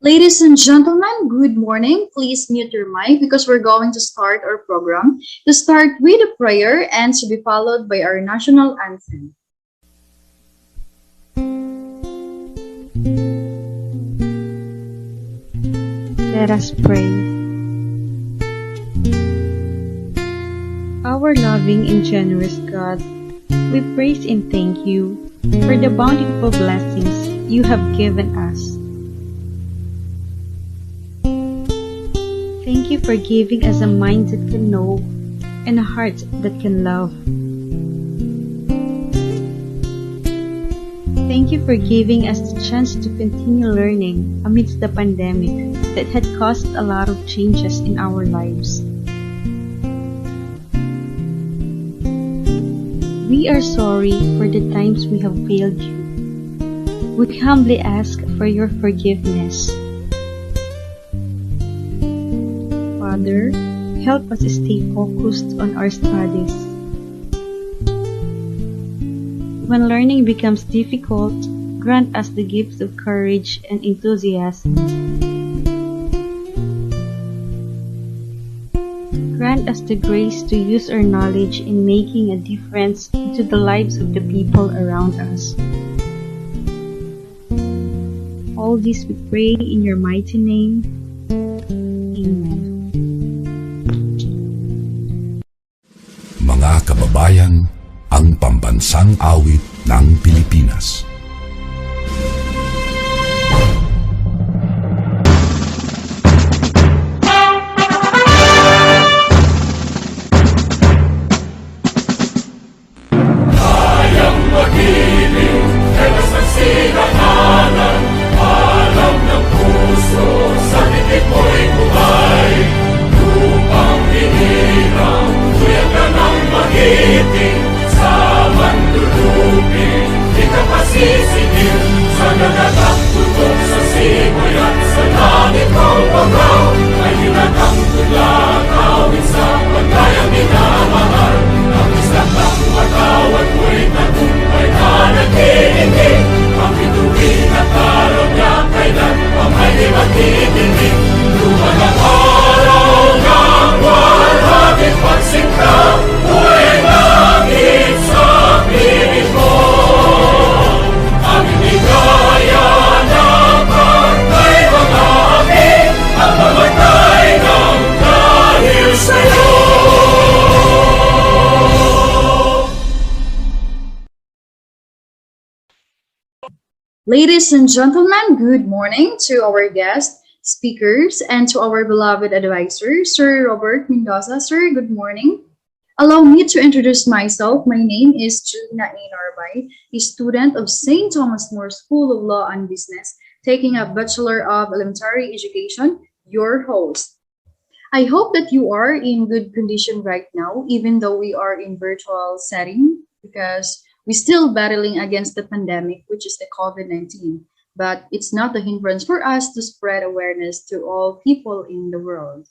Ladies and gentlemen, good morning. Please mute your mic because we're going to start our program. To start with a prayer and to be followed by our national anthem. Let us pray. Our loving and generous God, we praise and thank you for the bountiful blessings you have given us. Thank you for giving us a mind that can know and a heart that can love. Thank you for giving us the chance to continue learning amidst the pandemic that had caused a lot of changes in our lives. We are sorry for the times we have failed you. We humbly ask for your forgiveness. Father, help us stay focused on our studies. When learning becomes difficult, grant us the gifts of courage and enthusiasm. Grant us the grace to use our knowledge in making a difference to the lives of the people around us. All this we pray in your mighty name. Amen. Mga kababayan, ang pambansang awit ng Pilipinas. Ladies and gentlemen, good morning to our guest speakers and to our beloved advisor, Sir Robert Mendoza. Sir, good morning. Allow me to introduce myself. My name is Juna Narbay, a student of St. Thomas More School of Law and Business, taking a Bachelor of Elementary Education, your host. I hope that you are in good condition right now, even though we are in virtual setting, because we're still battling against the pandemic, which is the COVID-19. But it's not a hindrance for us to spread awareness to all people in the world.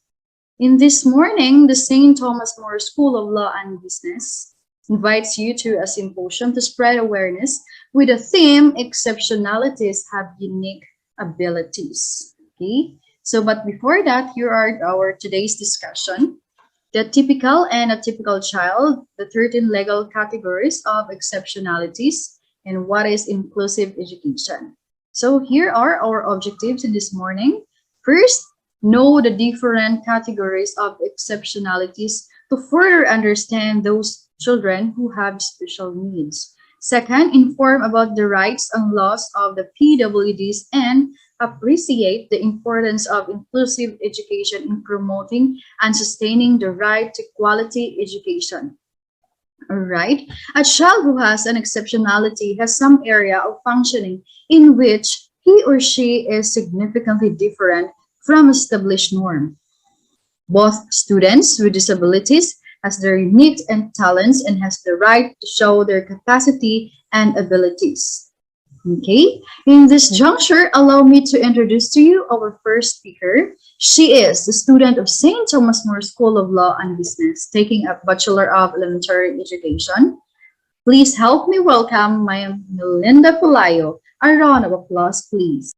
In this morning, the St. Thomas More School of Law and Business invites you to a symposium to spread awareness with the theme Exceptionalities Have Unique Abilities. Okay, so but before that, here are our today's discussion. The typical and atypical child, the 13 legal categories of exceptionalities, and what is inclusive education. So here are our objectives in this morning. First, know the different categories of exceptionalities to further understand those children who have special needs. Second, inform about the rights and laws of the PWDs and appreciate the importance of inclusive education in promoting and sustaining the right to quality education. All right. A child who has an exceptionality has some area of functioning in which he or she is significantly different from established norm. Both students with disabilities has their unique and talents and has the right to show their capacity and abilities. Okay, in this juncture, allow me to introduce to you our first speaker. She is the student of St. Thomas More School of Law and Business, taking a Bachelor of Elementary Education. Please help me welcome my Melinda Pulayo. A round of applause, please.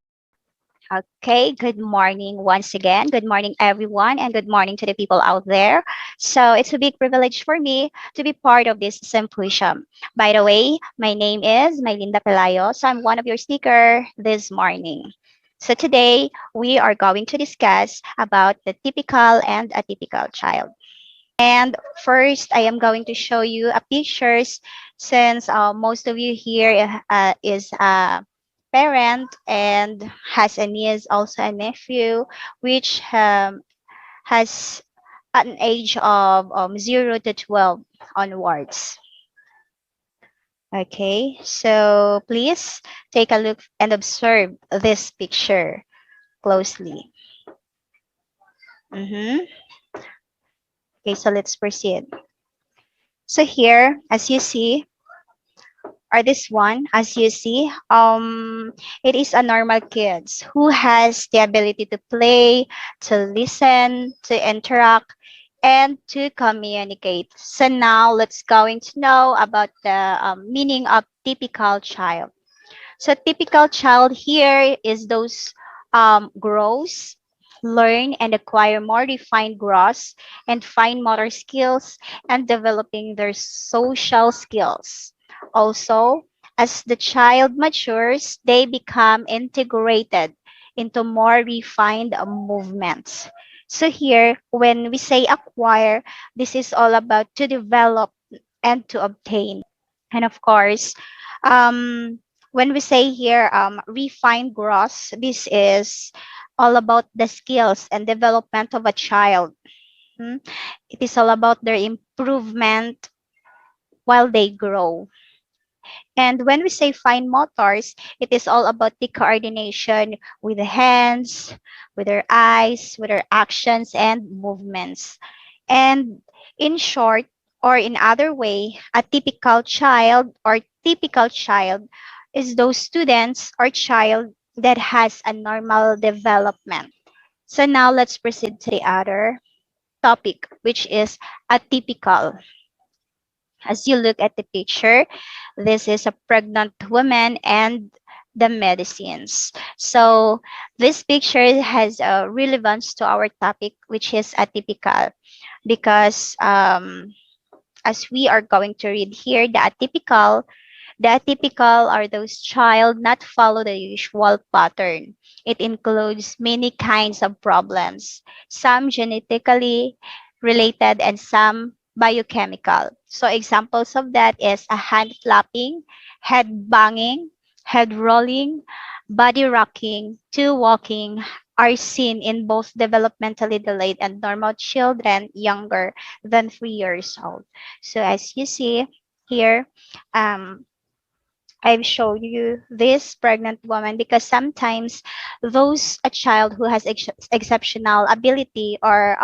Okay, good morning once again. Good morning, everyone, and good morning to the people out there. So it's a big privilege for me to be part of this symposium. By the way, my name is Mylinda Pelayo, so I'm one of your speaker this morning. So today we are going to discuss about the typical and atypical child. And first, I am going to show you a pictures since most of you here is a parent and has a niece, also a nephew, which has an age of 0 to 12 onwards. Okay, so please take a look and observe this picture closely. Okay, so let's proceed. So here, as you see, or this one, as you see, it is a normal kids who has the ability to play, to listen, to interact, and to communicate. So now let's going to know about the meaning of typical child. So typical child here is those grows, learn and acquire more refined gross and fine motor skills and developing their social skills. Also, as the child matures, they become integrated into more refined movements. So here, when we say acquire, this is all about to develop and to obtain. And of course, um, when we say here refined gross, this is all about the skills and development of a child. It is all about their improvement while they grow. And when we say fine motors, it is all about the coordination with the hands, with their eyes, with their actions and movements. And in short, or in other way, a typical child or typical child is those students or child that has a normal development. So now let's proceed to the other topic, which is atypical. As you look at the picture, this is a pregnant woman and the medicines. So this picture has a relevance to our topic, which is atypical, because as we are going to read here, the atypical are those child not follow the usual pattern. It includes many kinds of problems, some genetically related and some biochemical. So examples of that is a hand flapping, head banging, head rolling, body rocking, two walking are seen in both developmentally delayed and normal children younger than 3 years old. So as you see here, I've showed you this pregnant woman because sometimes those a child who has exceptional ability or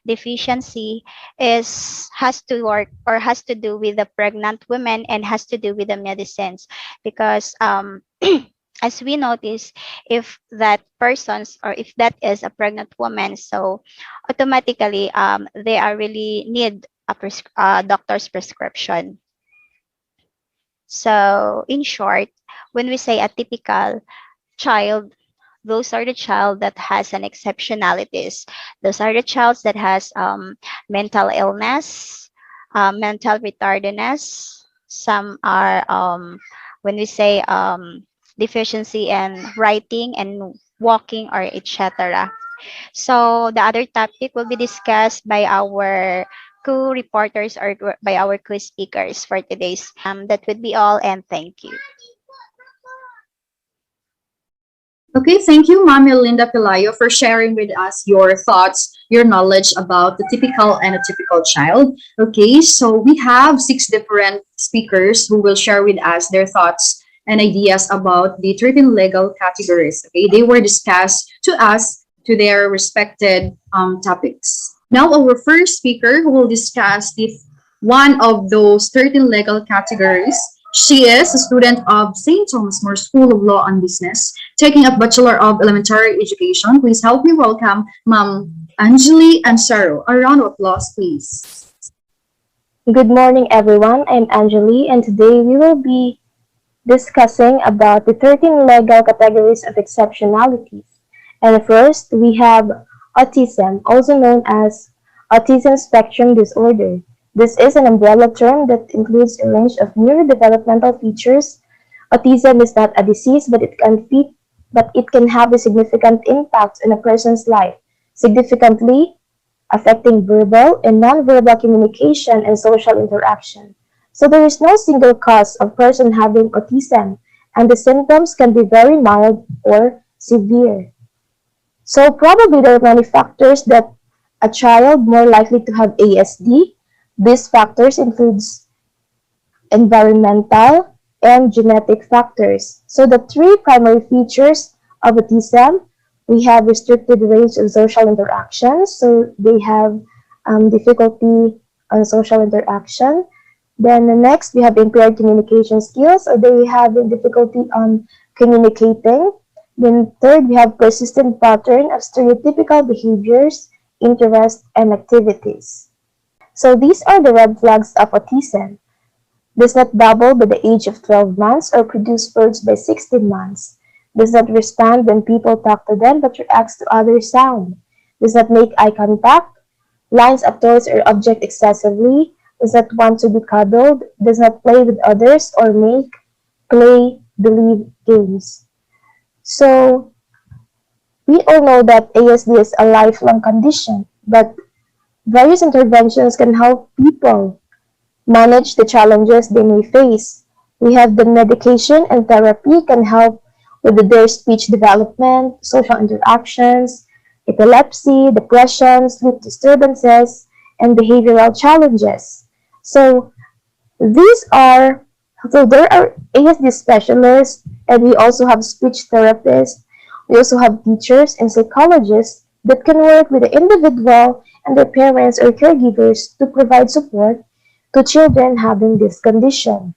deficiency is has to work or has to do with the pregnant women and has to do with the medicines because as we notice, if that persons or if that is a pregnant woman, so automatically they are really need a doctor's prescription. So in short, when we say a typical child, those are the child that has an exceptionalities. Those are the child that has mental illness, mental retardedness. Some are when we say deficiency in writing and walking or etc. So the other topic will be discussed by our co-reporters or by our co-speakers for today's. That would be all, and thank you. Okay, thank you, Mami Linda Pelayo, for sharing with us your thoughts, your knowledge about the typical and atypical child. Okay, so we have 6 different speakers who will share with us their thoughts and ideas about the 13 legal categories. Okay, they were discussed to us to their respected topics. Now, our first speaker who will discuss the one of those 13 legal categories. She is a student of St. Thomas More School of Law and Business, taking up Bachelor of Elementary Education. Please help me welcome Ma'am Anjali Ansaro. A round of applause, please. Good morning, everyone. I'm Anjali, and today we will be discussing about the 13 legal categories of exceptionalities. And first, we have autism, also known as autism spectrum disorder. This is an umbrella term that includes a range of neurodevelopmental features. Autism is not a disease, but it can have a significant impact on a person's life, significantly affecting verbal and nonverbal communication and social interaction. So there is no single cause of person having autism, and the symptoms can be very mild or severe. So probably there are many factors that a child more likely to have ASD. These factors includes environmental and genetic factors. So the three primary features of autism, we have restricted range of social interactions. So they have difficulty on social interaction. Then the next, we have impaired communication skills, or they have difficulty on communicating. Then third, we have persistent pattern of stereotypical behaviors, interests, and activities. So these are the red flags of autism. Does not babble by the age of 12 months or produce words by 16 months. Does not respond when people talk to them but reacts to other sound. Does not make eye contact. Lines up toys or object excessively. Does not want to be cuddled. Does not play with others or make play believe games. So we all know that ASD is a lifelong condition, but various interventions can help people manage the challenges they may face. We have the medication and therapy can help with their speech development, social interactions, epilepsy, depression, sleep disturbances, and behavioral challenges. So there are ASD specialists, and we also have speech therapists. We also have teachers and psychologists that can work with the individual and their parents or caregivers to provide support to children having this condition.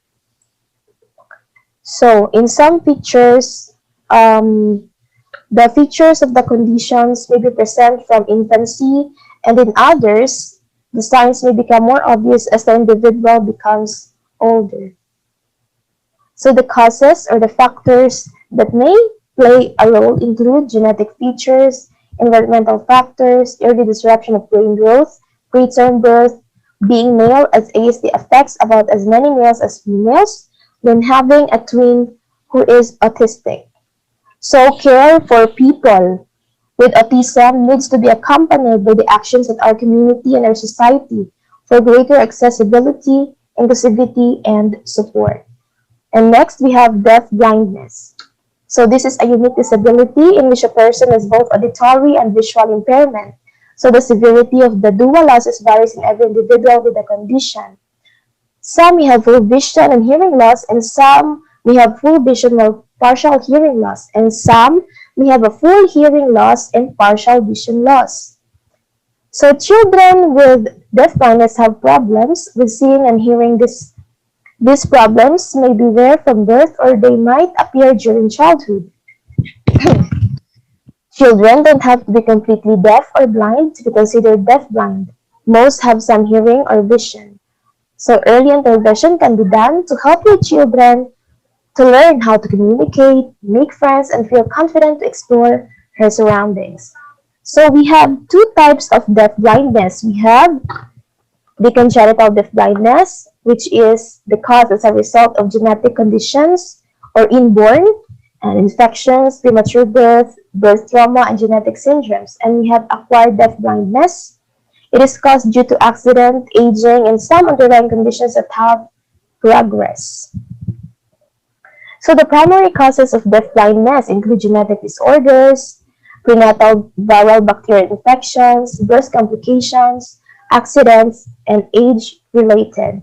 So in some pictures, the features of the conditions may be present from infancy, and in others, the signs may become more obvious as the individual becomes older. So the causes or the factors that may play a role include genetic features, environmental factors, early disruption of brain growth, preterm birth, being male, as ASD affects about as many males as females, then having a twin who is autistic. So care for people with autism needs to be accompanied by the actions of our community and our society for greater accessibility, inclusivity, and support. And next, we have deaf blindness. So this is a unique disability in which a person has both auditory and visual impairment. So the severity of the dual losses varies in every individual with the condition. Some may have full vision and hearing loss, and some may have full vision or partial hearing loss, and some may have a full hearing loss and partial vision loss. So children with deaf blindness have problems with seeing and hearing. These problems may be rare from birth or they might appear during childhood. Children don't have to be completely deaf or blind to be considered deaf-blind. Most have some hearing or vision. So early intervention can be done to help your children to learn how to communicate, make friends, and feel confident to explore her surroundings. So we have two types of deaf blindness. We have the congenital deaf blindness, which is the cause as a result of genetic conditions or inborn and infections, premature birth, birth trauma, and genetic syndromes. And we have acquired deaf blindness. It is caused due to accident, aging, and some underlying conditions that have progressed. So the primary causes of deaf blindness include genetic disorders, prenatal viral bacterial infections, birth complications, accidents, and age-related.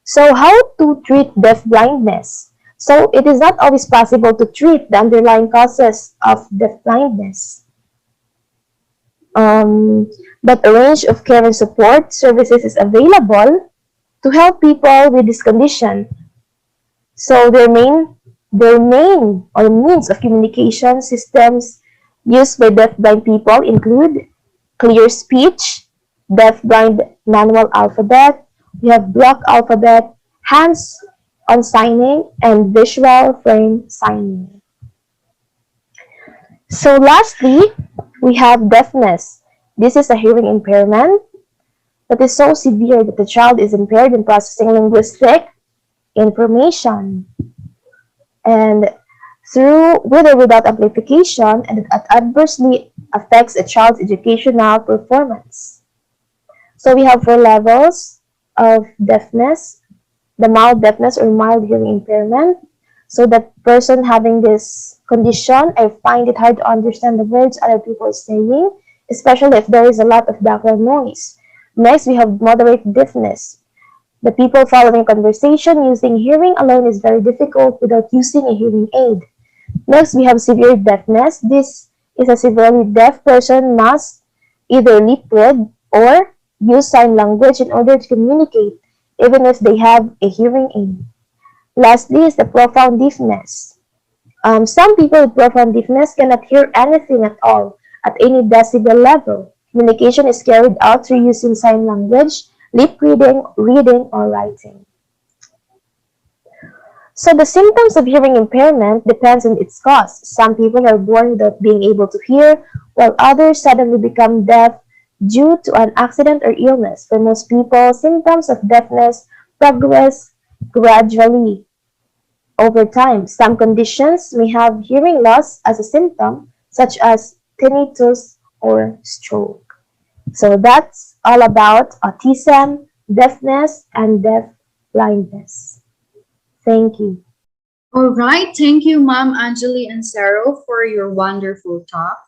So how to treat deaf blindness? So it is not always possible to treat the underlying causes of deaf blindness. But a range of care and support services is available to help people with this condition. So their main or means of communication systems used by deaf-blind people include clear speech, deaf-blind manual alphabet, we have block alphabet, hands-on signing, and visual frame signing. So lastly, we have deafness. This is a hearing impairment that is so severe that the child is impaired in processing linguistic information. And through with or without amplification, and it adversely affects a child's educational performance. So we have four levels of deafness: the mild deafness or mild hearing impairment. So the person having this condition, I find it hard to understand the words other people are saying, especially if there is a lot of background noise. Next, we have moderate deafness. The people following conversation using hearing alone is very difficult without using a hearing aid. Next, we have severe deafness. This is a severely deaf person must either lip read or use sign language in order to communicate, even if they have a hearing aid. Lastly is the profound deafness. Some people with profound deafness cannot hear anything at all at any decibel level. Communication is carried out through using sign language, lip reading, or writing. So the symptoms of hearing impairment depends on its cause. Some people are born without being able to hear, while others suddenly become deaf due to an accident or illness. For most people, symptoms of deafness progress gradually over time. Some conditions may have hearing loss as a symptom, such as tinnitus or stroke. So that's all about autism, deafness, and deaf blindness. Thank you. All right, thank you, Ma'am Angeli and Sarah, for your wonderful talk.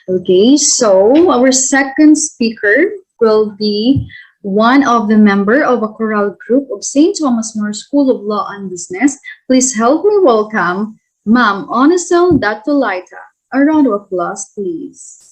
Okay, so our second speaker will be one of the member of a choral group of St. Thomas More School of Law and Business. Please help me welcome Ma'am Onisel Datulaita. A round of applause, please.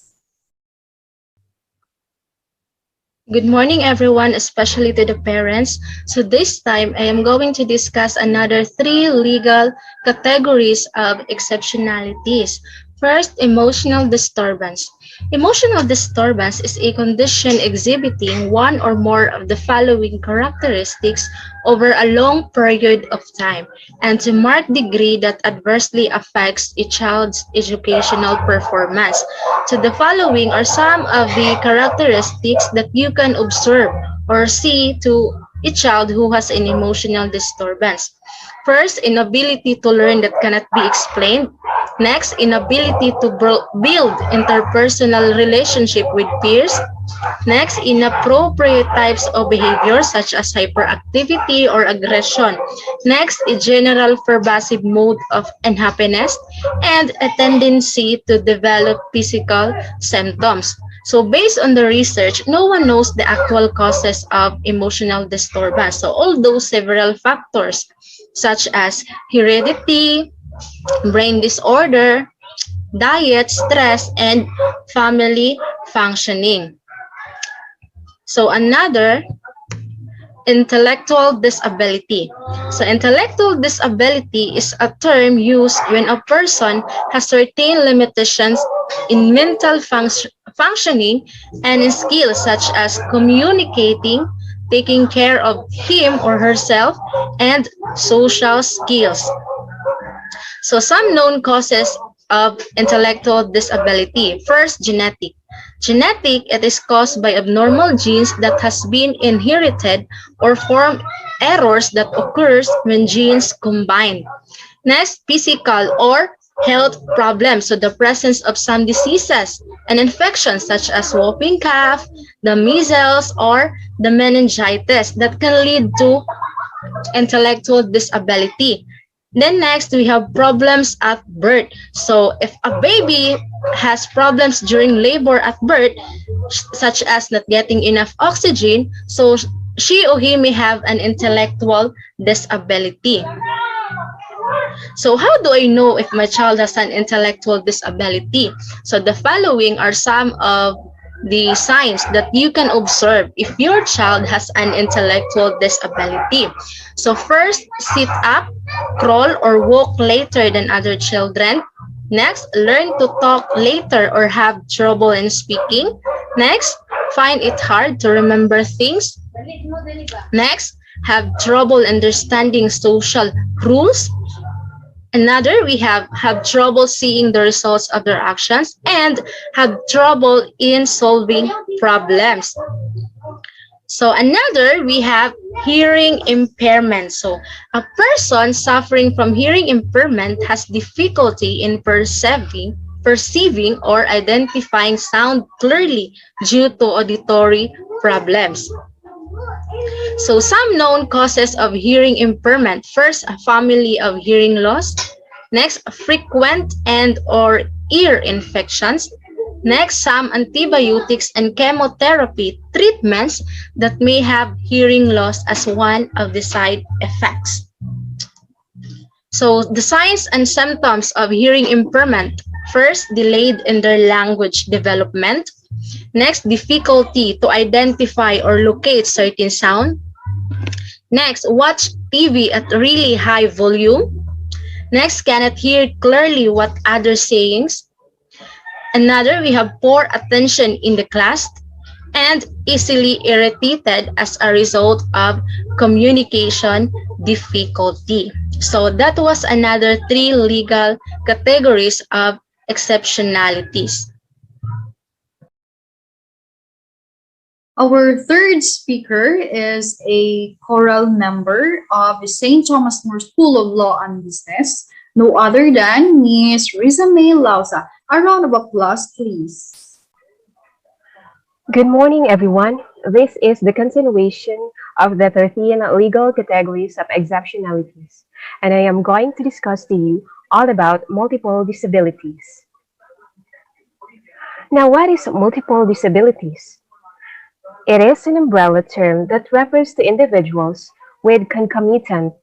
Good morning, everyone, especially to the parents. So this time, I am going to discuss another three legal categories of exceptionalities. First, emotional disturbance. Emotional disturbance is a condition exhibiting one or more of the following characteristics over a long period of time and to marked degree that adversely affects a child's educational performance. So the following are some of the characteristics that you can observe or see to a child who has an emotional disturbance. First, inability to learn that cannot be explained. Next, inability to build interpersonal relationship with peers. Next, inappropriate types of behavior such as hyperactivity or aggression. Next, a general pervasive mode of unhappiness and a tendency to develop physical symptoms. So based on the research, no one knows the actual causes of emotional disturbance. So although several factors such as heredity, brain disorder, diet, stress, and family functioning. So another, intellectual disability. So intellectual disability is a term used when a person has certain limitations in mental functioning and in skills such as communicating, taking care of him or herself, and social skills. So some known causes of intellectual disability. First, genetic. Genetic, it is caused by abnormal genes that has been inherited or form errors that occurs when genes combine. Next, physical or health problems. So the presence of some diseases and infections such as whooping cough, the measles, or the meningitis that can lead to intellectual disability. Then next, we have problems at birth. So if a baby has problems during labor at birth, such as not getting enough oxygen, so she or he may have an intellectual disability. So how do I know if my child has an intellectual disability? So the following are some of the signs that you can observe if your child has an intellectual disability. So first, sit up, crawl, or walk later than other children. Next, learn to talk later or have trouble in speaking. Next, find it hard to remember things. Next, have trouble understanding social rules. Another, we have trouble seeing the results of their actions and have trouble in solving problems. So another, we have hearing impairment. So a person suffering from hearing impairment has difficulty in perceiving or identifying sound clearly due to auditory problems. So some known causes of hearing impairment. First, a family of hearing loss. Next, frequent and or ear infections. Next, some antibiotics and chemotherapy treatments that may have hearing loss as one of the side effects. So the signs and symptoms of hearing impairment. First, delayed in their language development. Next, difficulty to identify or locate certain sound. Next, watch TV at really high volume. Next, cannot hear clearly what others sayings. Another, we have poor attention in the class and easily irritated as a result of communication difficulty. So that was another 3 legal categories of exceptionalities. Our third speaker is a choral member of the St. Thomas More School of Law and Business, no other than Ms. Riza May Lausa. A round of applause, please. Good morning, everyone. This is the continuation of the 13 legal categories of exceptionalities, and I am going to discuss to you all about multiple disabilities. Now, what is multiple disabilities? It is an umbrella term that refers to individuals with concomitant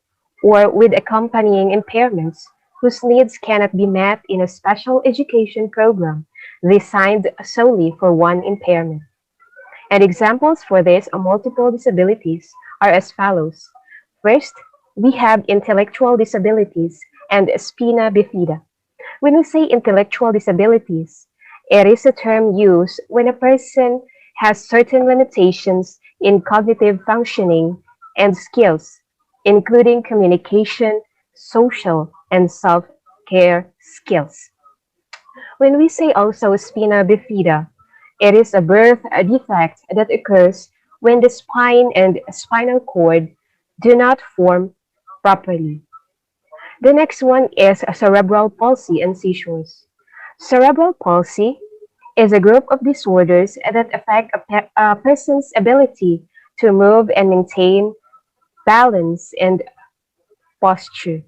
or with accompanying impairments whose needs cannot be met in a special education program designed solely for one impairment. And examples for these multiple disabilities are as follows. First, we have intellectual disabilities and spina bifida. When we say intellectual disabilities, it is a term used when a person has certain limitations in cognitive functioning and skills, including communication, social, and self-care skills. When we say also spina bifida, it is a birth defect that occurs when the spine and spinal cord do not form properly. The next one is cerebral palsy and seizures. Cerebral palsy is a group of disorders that affect a person's ability to move and maintain balance and posture.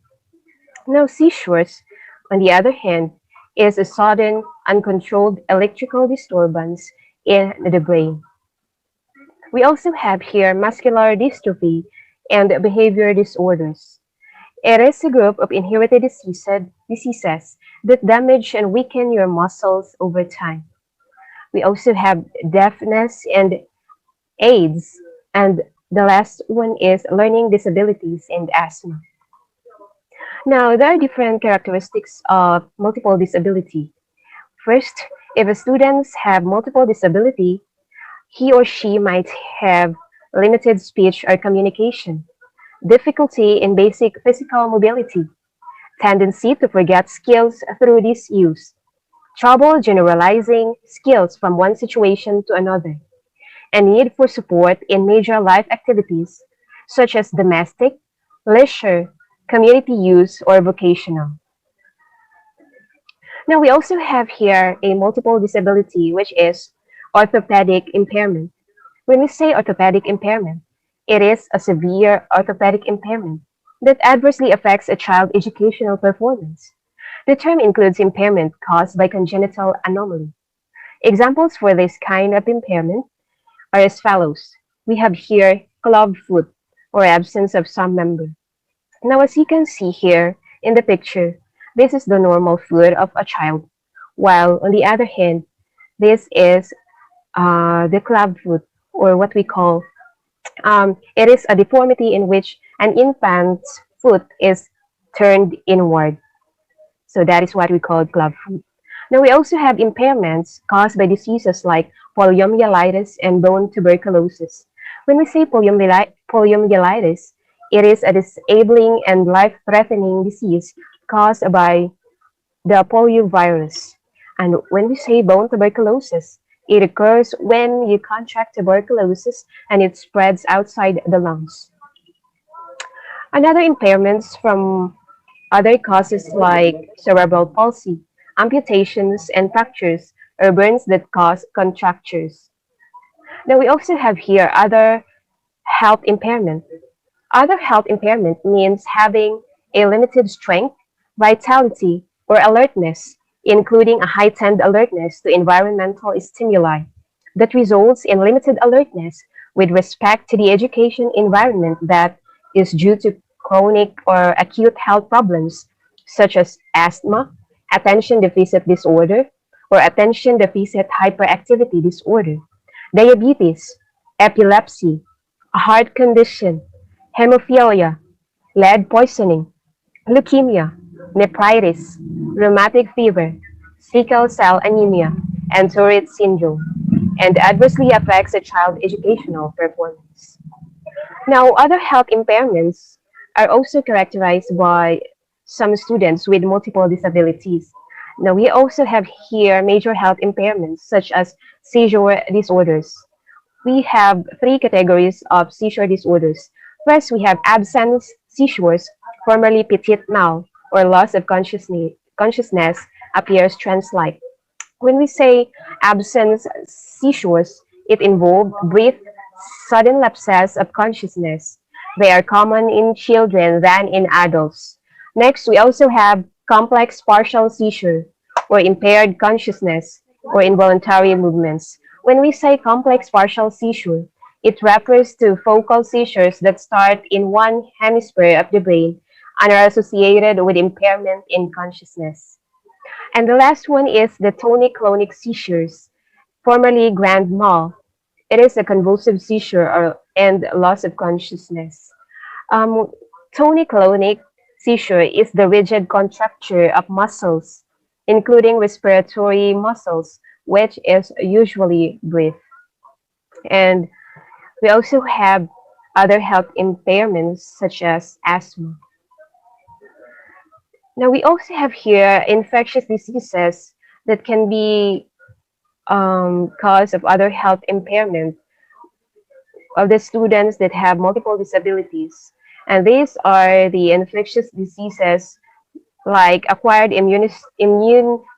Now, seizures, on the other hand, is a sudden, uncontrolled electrical disturbance in the brain. We also have here muscular dystrophy and behavior disorders. It is a group of inherited diseases that damage and weaken your muscles over time. We also have deafness and AIDS, and the last one is learning disabilities and asthma. Now, there are different characteristics of multiple disability. First, if a student have multiple disability, he or she might have limited speech or communication, difficulty in basic physical mobility, tendency to forget skills through disuse, trouble generalizing skills from one situation to another, and need for support in major life activities such as domestic, leisure, community use, or vocational. Now, we also have here a multiple disability, which is orthopedic impairment. When we say orthopedic impairment, it is a severe orthopedic impairment that adversely affects a child's educational performance. The term includes impairment caused by congenital anomaly. Examples for this kind of impairment are as follows. We have here club foot or absence of some member. Now, as you can see here in the picture, this is the normal foot of a child, while on the other hand, this is the club foot, or what we call, it is a deformity in which an infant's foot is turned inward. So that is what we call club foot. Now, we also have impairments caused by diseases like poliomyelitis and bone tuberculosis. When we say poliomyelitis, it is a disabling and life-threatening disease caused by the poliovirus. And when we say bone tuberculosis, it occurs when you contract tuberculosis and it spreads outside the lungs. Another impairments from other causes like cerebral palsy, amputations, and fractures or burns that cause contractures. Now we also have here other health impairment. Other health impairment means having a limited strength, vitality, or alertness, including a heightened alertness to environmental stimuli that results in limited alertness with respect to the education environment that is due to chronic or acute health problems such as asthma, attention deficit disorder, or attention deficit hyperactivity disorder, diabetes, epilepsy, a heart condition, hemophilia, lead poisoning, leukemia, nephritis, rheumatic fever, sickle cell anemia, and Tourette syndrome, and adversely affects a child's educational performance. Now, other health impairments are also characterized by some students with multiple disabilities. Now, we also have here major health impairments such as seizure disorders. We have three categories of seizure disorders. First, we have absence seizures, formerly petit mal, or loss of consciousness appears trance-like. When we say absence seizures, it involves brief, sudden lapses of consciousness. They are common in children than in adults. Next, we also have complex partial seizure, or impaired consciousness, or involuntary movements. When we say complex partial seizure, it refers to focal seizures that start in one hemisphere of the brain and are associated with impairment in consciousness. And the last one is the tonic-clonic seizures, formerly grand mal. It is a convulsive seizure and loss of consciousness. Um, Tonic-clonic seizure is the rigid contracture of muscles, including respiratory muscles, which is usually brief. And we also have other health impairments such as asthma. Now, we also have here infectious diseases that can be cause of other health impairment of the students that have multiple disabilities. And these are the infectious diseases like acquired immune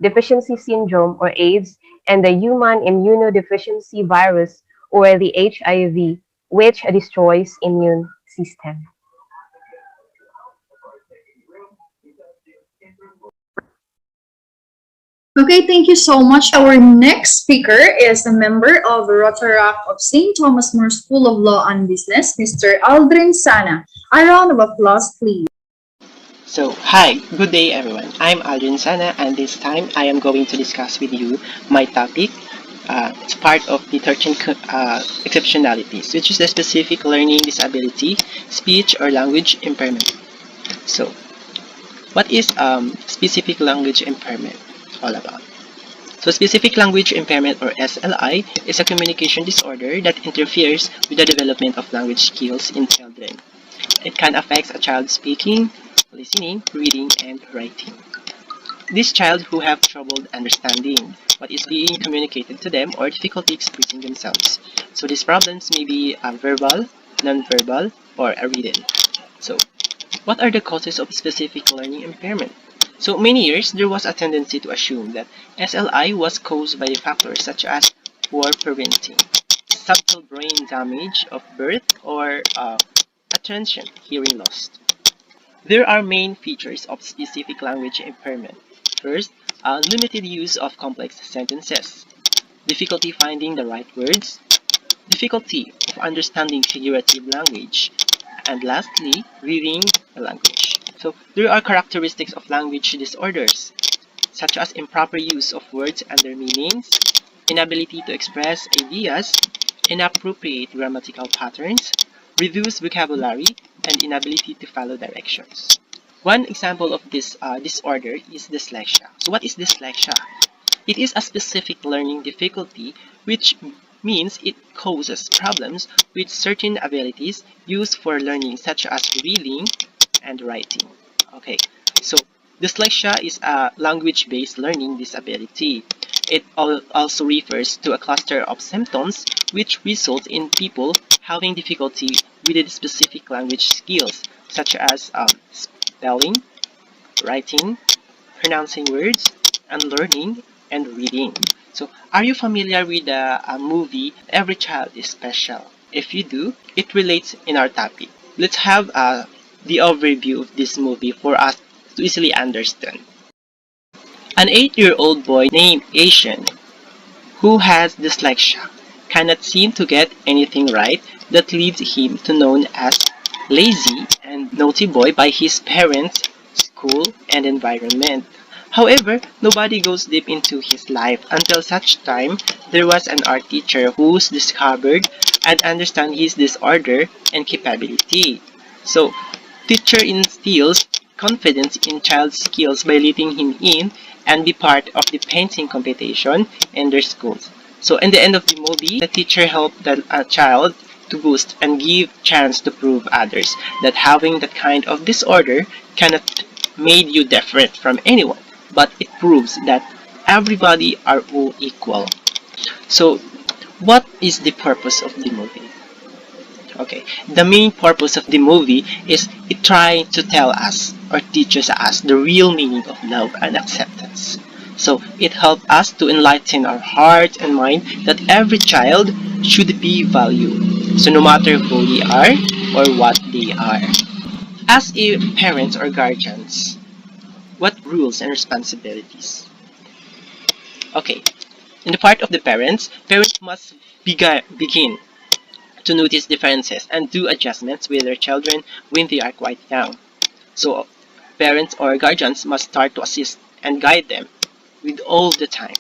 deficiency syndrome or AIDS and the human immunodeficiency virus or the HIV, which destroys immune system. Okay, thank you so much. Our next speaker is a member of the Rotaract of St. Thomas More School of Law and Business, Mr. Aldrin Sana. A round of applause, please. So, hi, good day everyone. I'm Aldrin Sana and this time I am going to discuss with you my topic. It's part of the 13 exceptionalities, which is the specific learning disability, speech or language impairment. So, what is specific language impairment all about? So, specific language impairment or SLI is a communication disorder that interferes with the development of language skills in children. It can affect a child's speaking, listening, reading, and writing. This child who have trouble understanding what is being communicated to them or difficulty expressing themselves. So these problems may be verbal, non-verbal, or written. So what are the causes of specific learning impairment? So many years there was a tendency to assume that SLI was caused by factors such as poor parenting, subtle brain damage of birth, or attention hearing loss. There are main features of specific language impairment. First, limited use of complex sentences, difficulty finding the right words, difficulty of understanding figurative language, and lastly, reading the language. So there are characteristics of language disorders, such as improper use of words and their meanings, inability to express ideas, inappropriate grammatical patterns, reduced vocabulary, and inability to follow directions. One example of this disorder is dyslexia. So what is dyslexia? It is a specific learning difficulty which means it causes problems with certain abilities used for learning such as reading and writing. Okay, so Dyslexia is a language-based learning disability. It also refers to a cluster of symptoms which result in people having difficulty with the specific language skills, such as spelling, writing, pronouncing words, and learning and reading. So, are you familiar with the movie Every Child is Special? If you do, it relates in our topic. Let's have the overview of this movie for us to easily understand. An 8-year-old boy named Asian, who has dyslexia, cannot seem to get anything right that leads him to known as lazy and naughty boy by his parents, school, and environment. However, nobody goes deep into his life until such time there was an art teacher who's discovered and understand his disorder and capability. So, teacher instills confidence in child's skills by letting him in and be part of the painting competition in their schools. So, in the end of the movie, the teacher helped the child to boost and give chance to prove others that having that kind of disorder cannot made you different from anyone, but it proves that everybody are all equal. So, what is the purpose of the movie? Okay, the main purpose of the movie is it trying to tell us or teaches us the real meaning of love and acceptance. So it helps us to enlighten our heart and mind that every child should be valued. So no matter who they are or what they are. As a parents or guardians, what rules and responsibilities? Okay, in the part of the parents must begin to notice differences and do adjustments with their children when they are quite young. So, parents or guardians must start to assist and guide them with all the time.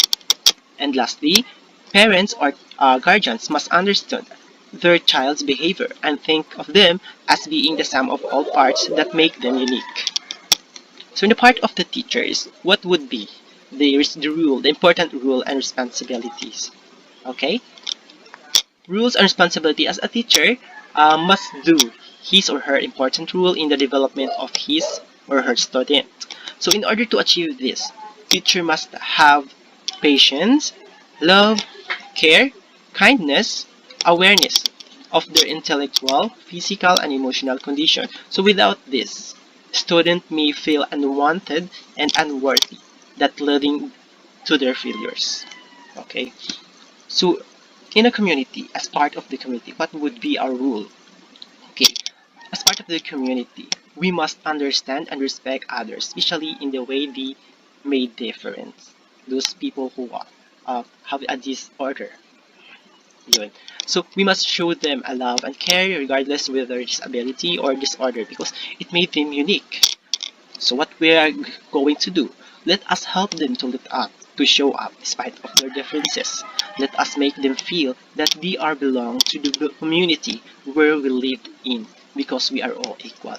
And lastly, parents or guardians must understand their child's behavior and think of them as being the sum of all parts that make them unique. So in the part of the teachers, what would be the important rule and responsibilities? Okay? Rules and responsibility as a teacher must do his or her important role in the development of his or her student. So in order to achieve this, teacher must have patience, love, care, kindness, awareness of their intellectual, physical, and emotional condition. So without this, student may feel unwanted and unworthy, that leading to their failures. Okay? So in a community, as part of the community, what would be our rule? Okay, as part of the community, we must understand and respect others, especially in the way they made difference. Those people who have a disorder. Yun. So we must show them a love and care regardless of their disability or disorder because it made them unique. So what we are going to do, let us help them to look up, to show up despite of their differences. Let us make them feel that they are belong to the community where we live in because we are all equal.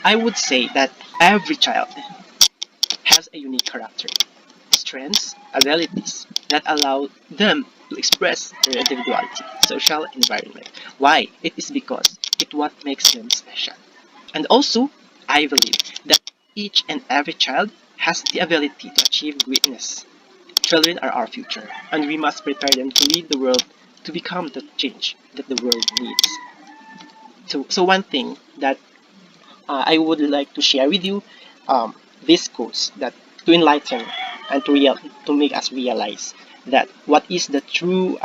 I would say that every child has a unique character, strengths, abilities that allow them to express their individuality, social environment. Why? It is because it what makes them special. And also, I believe that each and every child has the ability to achieve greatness. Children are our future, and we must prepare them to lead the world to become the change that the world needs. So one thing that I would like to share with you, this quotes that to enlighten and to make us realize that what is the true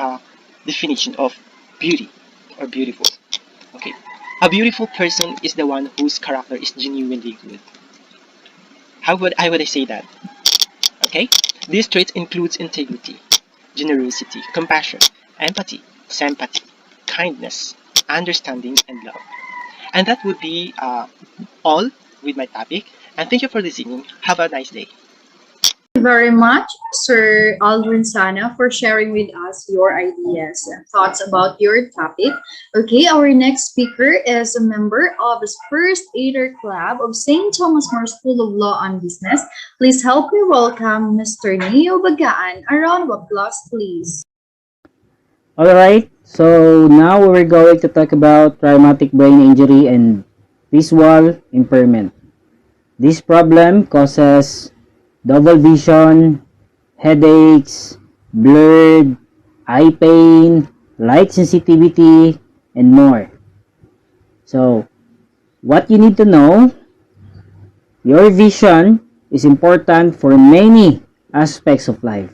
definition of beauty or beautiful. Okay, a beautiful person is the one whose character is genuinely good. How would I say that? Okay, these traits includes integrity, generosity, compassion, empathy, sympathy, kindness, understanding, and love. And that would be all with my topic. And thank you for listening. Have a nice day. Thank you very much, Sir Aldrin Sana, for sharing with us your ideas and thoughts about your topic. Okay, our next speaker is a member of the First Aider Club of St. Thomas More School of Law and Business. Please help me welcome Mr. Neo Bagaan. A round of applause, please. Alright, so now we're going to talk about traumatic brain injury and visual impairment. This problem causes double vision, headaches, blurred, eye pain, light sensitivity, and more. So, what you need to know, your vision is important for many aspects of life.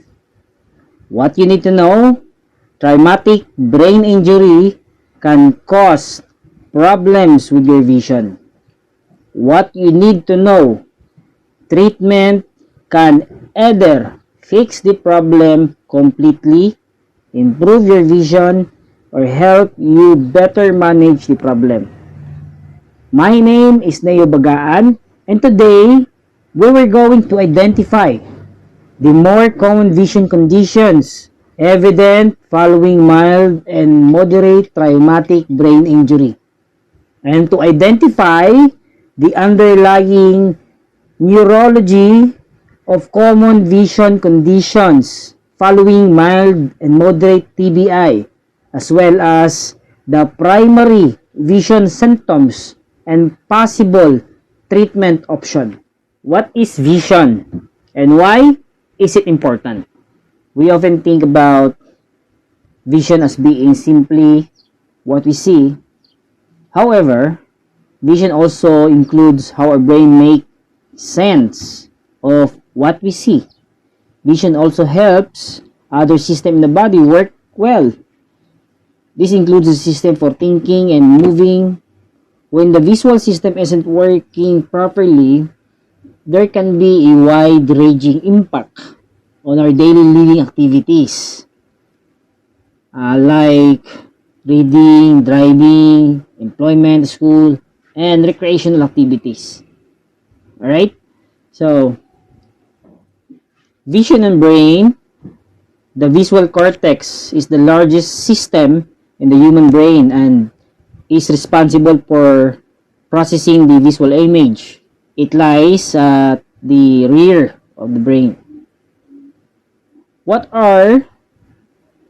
What you need to know, traumatic brain injury can cause problems with your vision. What you need to know, treatment can either fix the problem completely, improve your vision, or help you better manage the problem. My name is Neo Bagaan, and today we were going to identify the more common vision conditions evident following mild and moderate traumatic brain injury, and to identify the underlying neurology of common vision conditions following mild and moderate TBI, as well as the primary vision symptoms and possible treatment option. What is vision and why is it important? We often think about vision as being simply what we see. However, vision also includes how our brain makes sense of what we see. Vision also helps other systems in the body work well. This includes the system for thinking and moving. When the visual system isn't working properly, there can be a wide-ranging impact on our daily living activities, like reading, driving, employment, school, and recreational activities. Alright? So, vision and brain. The visual cortex is the largest system in the human brain and is responsible for processing the visual image. It lies at the rear of the brain. What are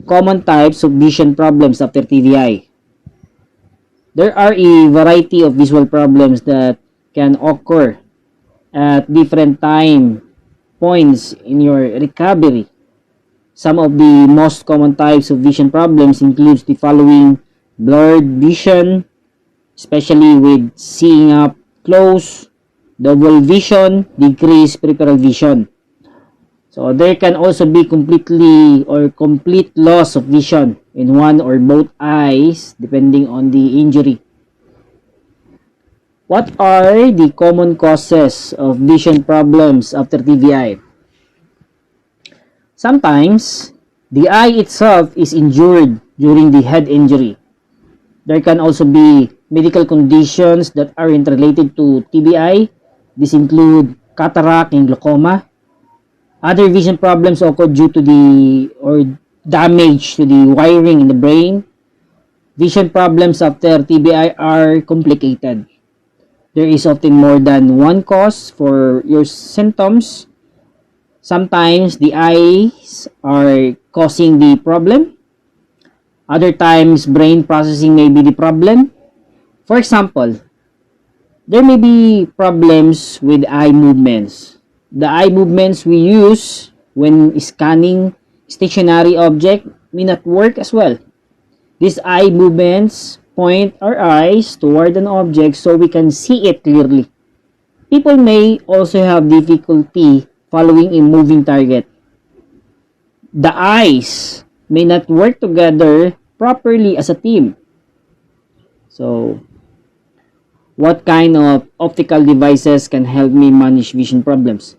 common types of vision problems after TBI? There are a variety of visual problems that can occur at different time points in your recovery. Some of the most common types of vision problems includes the following: blurred vision, especially with seeing up close, double vision, decreased peripheral vision. So there can also be completely or complete loss of vision in one or both eyes depending on the injury. What are the common causes of vision problems after TBI? Sometimes, the eye itself is injured during the head injury. There can also be medical conditions that are interrelated to TBI. These include cataract and glaucoma. Other vision problems occur due to damage to the wiring in the brain. Vision problems after TBI are complicated. There is often more than one cause for your symptoms. Sometimes the eyes are causing the problem. Other times, brain processing may be the problem. For example, there may be problems with eye movements. The eye movements we use when scanning stationary object may not work as well. These eye movements point our eyes toward an object so we can see it clearly. People may also have difficulty following a moving target. The eyes may not work together properly as a team. So, what kind of optical devices can help me manage vision problems?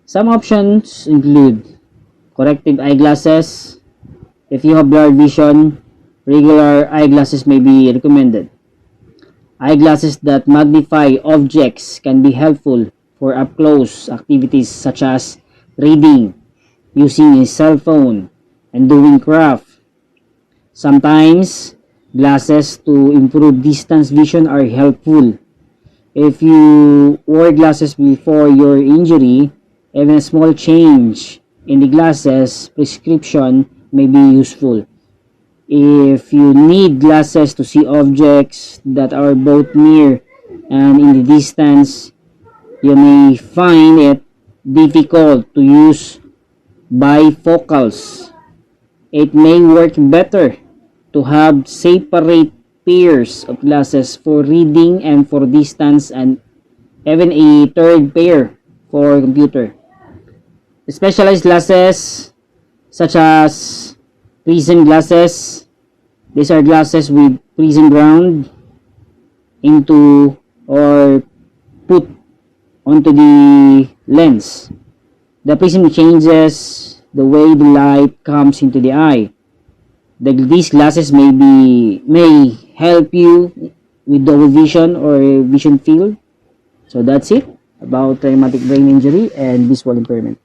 Some options include corrective eyeglasses. If you have blurred vision, regular eyeglasses may be recommended. Eyeglasses that magnify objects can be helpful for up-close activities such as reading, using a cell phone, and doing craft. Sometimes, glasses to improve distance vision are helpful. If you wore glasses before your injury, even a small change in the glasses prescription may be useful. If you need glasses to see objects that are both near and in the distance, you may find it difficult to use bifocals. It may work better to have separate pairs of glasses for reading and for distance, and even a third pair for computer. Specialized glasses such as prism glasses. These are glasses with prism ground into or put onto the lens. The prism changes the way the light comes into the eye. These glasses may help you with double vision or vision field. So that's it about traumatic brain injury and visual impairment.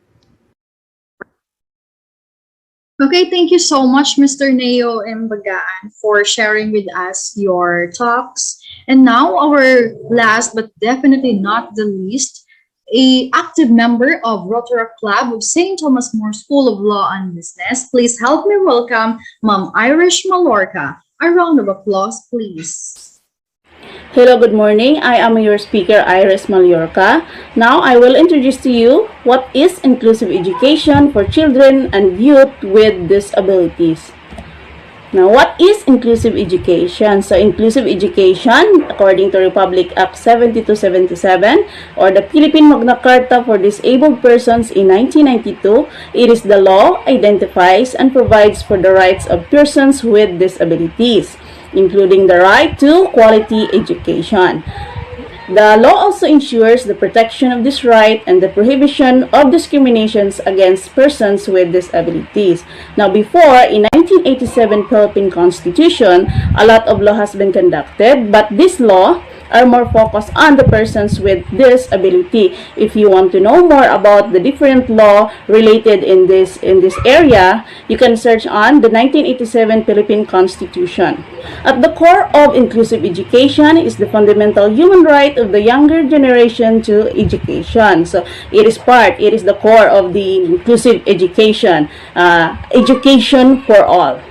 Okay, thank you so much, Mr. Neo Mbagaan, for sharing with us your talks. And now, our last but definitely not the least, a active member of Rotaract Club of St. Thomas More School of Law and Business. Please help me welcome Ma'am Irish Mallorca. A round of applause, please. Hello, good morning. I am your speaker, Iris Mallorca. Now, I will introduce to you what is inclusive education for children and youth with disabilities. Now, what is inclusive education? So, inclusive education, according to Republic Act 7277 or the Philippine Magna Carta for Disabled Persons in 1992, it is the law, identifies, and provides for the rights of persons with disabilities, including the right to quality education. The law also ensures the protection of this right and the prohibition of discriminations against persons with disabilities. Now, before, in 1987 Philippine Constitution, a lot of law has been conducted, but this law are more focused on the persons with disability. If you want to know more about the different law related in this area, you can search on the 1987 Philippine Constitution. At the core of inclusive education is the fundamental human right of the younger generation to education. So it is the core of the inclusive education, education for all.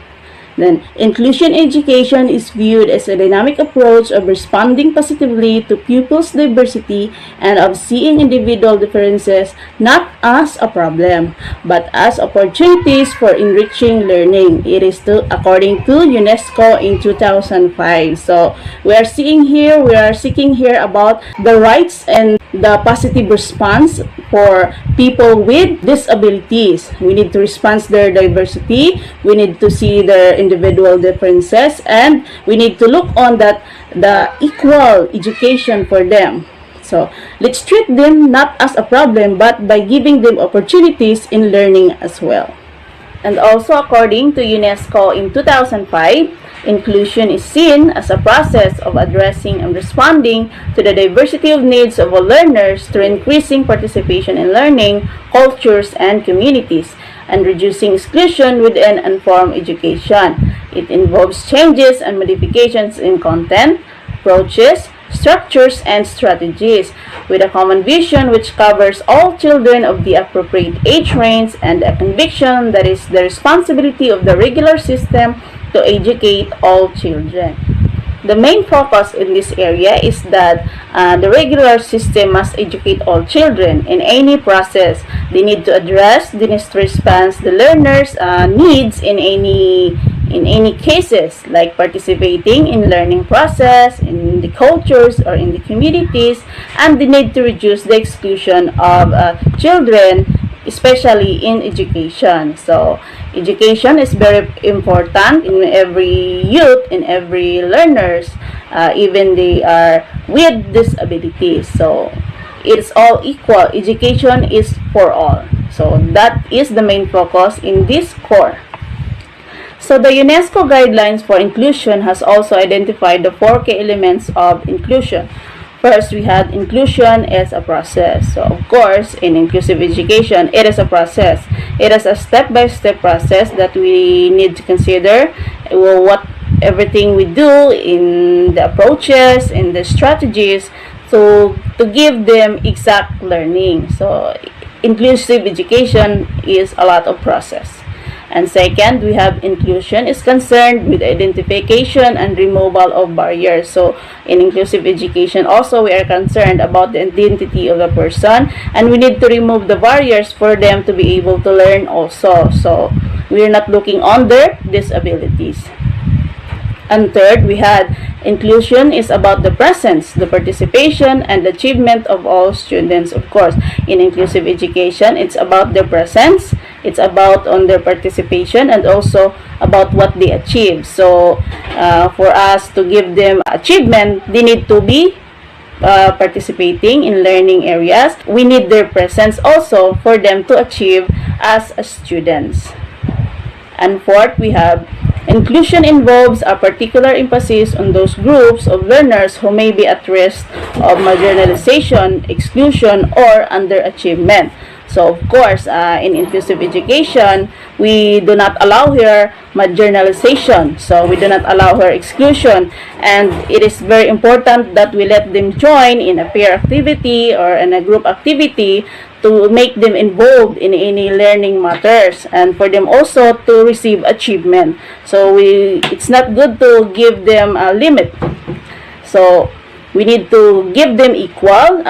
Then, inclusion education is viewed as a dynamic approach of responding positively to pupils' diversity and of seeing individual differences not as a problem, but as opportunities for enriching learning. It is according to UNESCO in 2005. So, we are seeking here about the rights and the positive response for people with disabilities. We need to respond to their diversity. We need to see their individual differences, and we need to look on that the equal education for them. So let's treat them not as a problem, but by giving them opportunities in learning as well. And also, according to UNESCO in 2005, inclusion is seen as a process of addressing and responding to the diversity of needs of all learners through increasing participation in learning, cultures, and communities, and reducing exclusion within informed education. It involves changes and modifications in content, approaches, structures, and strategies, with a common vision which covers all children of the appropriate age range, and a conviction that is the responsibility of the regular system to educate all children. The main focus in this area is that the regular system must educate all children in any process. They need to address, they need to respond the learners' needs in any cases, like participating in learning process, in the cultures, or in the communities, and they need to reduce the exclusion of children, especially in education. So education is very important in every youth, in every learners, even they are with disabilities. So it's all equal. Education is for all. So that is the main focus in this core. So the UNESCO guidelines for inclusion has also identified the 4 key elements of inclusion. First, we had inclusion as a process. So, of course, in inclusive education, it is a process. It is a step-by-step process that we need to consider what everything we do in the approaches, in the strategies, to give them exact learning. So, inclusive education is a lot of process. And second, we have inclusion is concerned with identification and removal of barriers. So in inclusive education also, we are concerned about the identity of the person, and we need to remove the barriers for them to be able to learn also. So we are not looking on their disabilities. And third, we had inclusion is about the presence, the participation, and achievement of all students. Of course, in inclusive education, it's about their presence, it's about on their participation, and also about what they achieve. So, for us to give them achievement, they need to be participating in learning areas. We need their presence also for them to achieve as students. And fourth, we have inclusion involves a particular emphasis on those groups of learners who may be at risk of marginalization, exclusion, or underachievement. So, of course, in inclusive education, we do not allow here marginalization. So, we do not allow her exclusion. And it is very important that we let them join in a peer activity or in a group activity to make them involved in any learning matters, and for them also to receive achievement. So it's not good to give them a limit. So we need to give them equal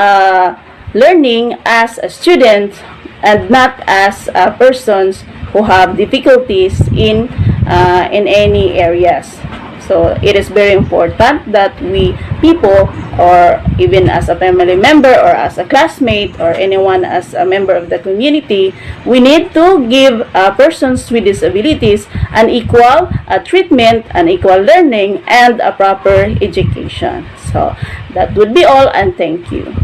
learning as a student, and not as persons who have difficulties in any areas. So it is very important that we people, or even as a family member or as a classmate or anyone as a member of the community, we need to give persons with disabilities an equal treatment, an equal learning, and a proper education. So that would be all, and thank you.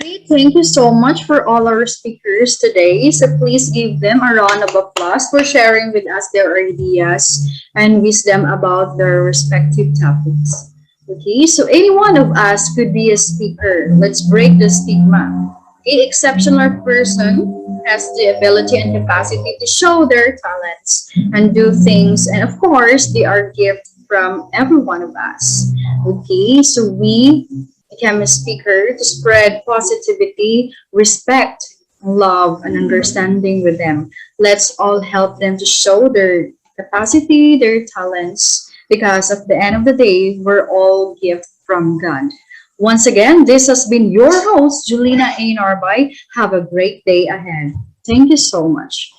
Okay, thank you so much for all our speakers today. So please give them a round of applause for sharing with us their ideas and wisdom about their respective topics. Okay, so any one of us could be a speaker. Let's break the stigma. Okay, exceptional person has the ability and capacity to show their talents and do things, and of course, they are gift from every one of us. Okay, so we become a speaker to spread positivity, respect, love, and understanding with them. Let's all help them to show their capacity, their talents, because at the end of the day, we're all gifts from God. Once again, this has been your host, Julina A. Narbay. Have a great day ahead. Thank you so much.